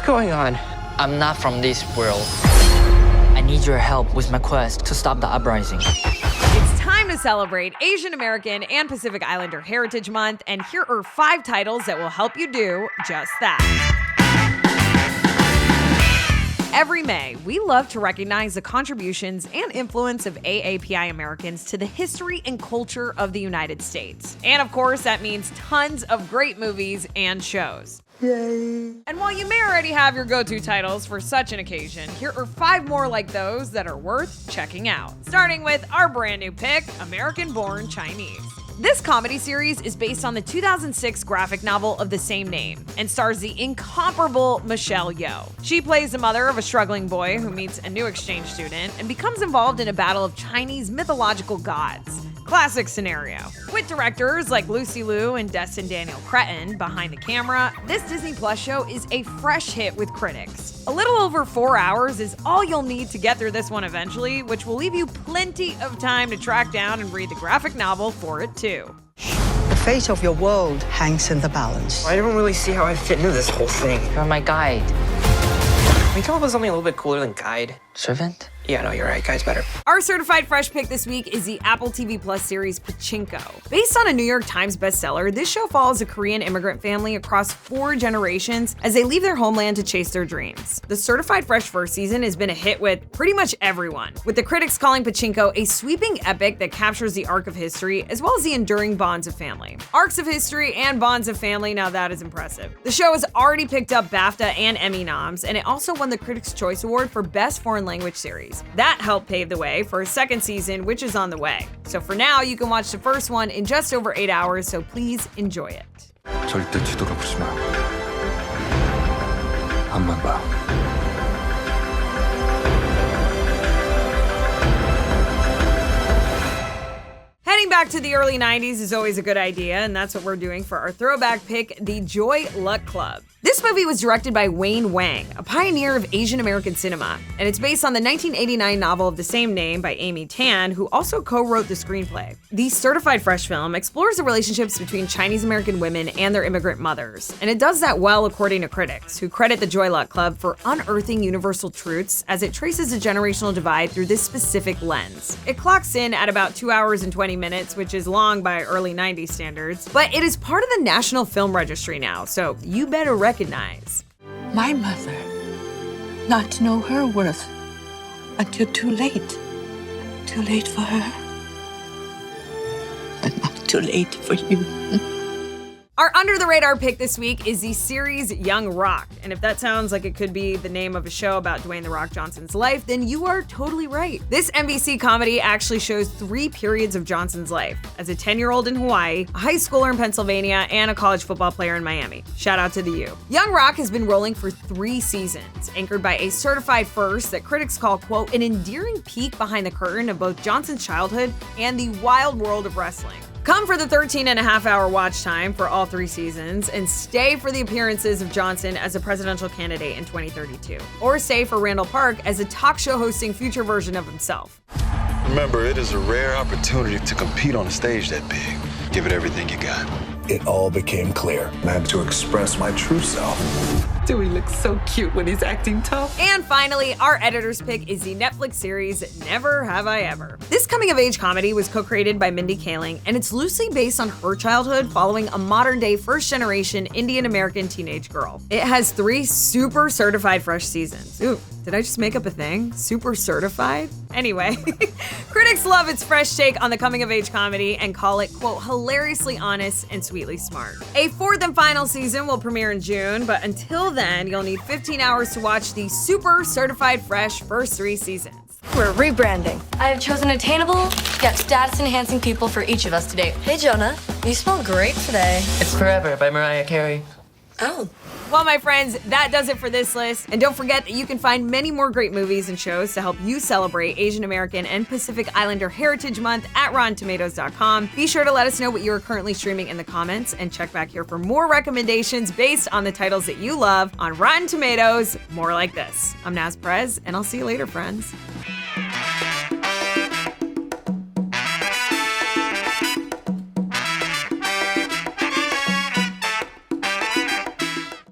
What's going on? I'm not from this world. I need your help with my quest to stop the uprising. It's time to celebrate Asian American and Pacific Islander Heritage Month, and here are 5 titles that will help you do just that. Every May, we love to recognize the contributions and influence of AAPI Americans to the history and culture of the United States. And of course, that means tons of great movies and shows. Yay. And while you may already have your go-to titles for such an occasion, here are 5 more like those that are worth checking out. Starting with our brand new pick, Americanborn Chinese. This comedy series is based on the 2006 graphic novel of the same name and stars the incomparable Michelle Yeoh. She plays the mother of a struggling boy who meets a new exchange student and becomes involved in a battle of Chinese mythological gods. Classic scenario. With directors like Lucy Liu and Destin Daniel Cretton behind the camera, this Disney Plus show is a fresh hit with critics. A little over 4 hours is all you'll need to get through this one eventually, which will leave you plenty of time to track down and read the graphic novel for it too. The fate of your world hangs in the balance. I don't really see how I fit into this whole thing. You're my guide. Can we come up with something a little bit cooler than guide? Servant? Yeah, no, you're right. Guide's better. Our certified fresh pick this week is the Apple TV Plus series Pachinko. Based on a New York Times bestseller, this show follows a Korean immigrant family across 4 generations as they leave their homeland to chase their dreams. The certified fresh first season has been a hit with pretty much everyone, with the critics calling Pachinko a sweeping epic that captures the arc of history as well as the enduring bonds of family. Arcs of history and bonds of family, now that is impressive. The show has already picked up BAFTA and Emmy noms, and it also won the Critics' Choice Award for Best Foreign Language Series. That helped pave the way for a second season, which is on the way. So for now, you can watch the first one in just over 8 hours, so please enjoy it. 절대 뒤돌아보지 마. 앞만 봐. Heading back to the early 90s is always a good idea, and that's what we're doing for our throwback pick, The Joy Luck Club. This movie was directed by Wayne Wang, a pioneer of Asian American cinema, and it's based on the 1989 novel of the same name by Amy Tan, who also co-wrote the screenplay. The certified fresh film explores the relationships between Chinese American women and their immigrant mothers, and it does that well according to critics, who credit the Joy Luck Club for unearthing universal truths as it traces a generational divide through this specific lens. It clocks in at about 2 hours and 20 minutes, which is long by early 90s standards, but it is part of the National Film Registry now, so you better recognize. My mother, not to know her worth until too late. Too late for her, but not too late for you. Our under-the-radar pick this week is the series Young Rock, and if that sounds like it could be the name of a show about Dwayne "The Rock" Johnson's life, then you are totally right. This NBC comedy actually shows 3 periods of Johnson's life, as a 10-year-old in Hawaii, a high schooler in Pennsylvania, and a college football player in Miami. Shout out to the U. Young Rock has been rolling for 3 seasons, anchored by a certified first that critics call, quote, an endearing peek behind the curtain of both Johnson's childhood and the wild world of wrestling. Come for the 13.5-hour watch time for all 3 seasons, and stay for the appearances of Johnson as a presidential candidate in 2032. Or stay for Randall Park as a talk show hosting future version of himself. Remember, it is a rare opportunity to compete on a stage that big. Give it everything you got. It all became clear. I had to express my true self. Dewey looks so cute when he's acting tough. And finally, our editor's pick is the Netflix series Never Have I Ever. This coming-of-age comedy was co-created by Mindy Kaling, and it's loosely based on her childhood following a modern-day first-generation Indian-American teenage girl. It has 3 super certified fresh seasons. Ooh, did I just make up a thing? Super certified? Anyway, critics love its fresh take on the coming-of-age comedy and call it, quote, hilariously honest and sweetly smart. A 4th and final season will premiere in June, but until then, you'll need 15 hours to watch the super certified fresh first 3 seasons. We're rebranding. I have chosen attainable, yet status-enhancing people for each of us today. Hey, Jonah, you smell great today. It's Forever by Mariah Carey. Oh. Well, my friends, that does it for this list. And don't forget that you can find many more great movies and shows to help you celebrate Asian American and Pacific Islander Heritage Month at RottenTomatoes.com. Be sure to let us know what you are currently streaming in the comments, and check back here for more recommendations based on the titles that you love on Rotten Tomatoes, more like this. I'm Naz Perez, and I'll see you later, friends.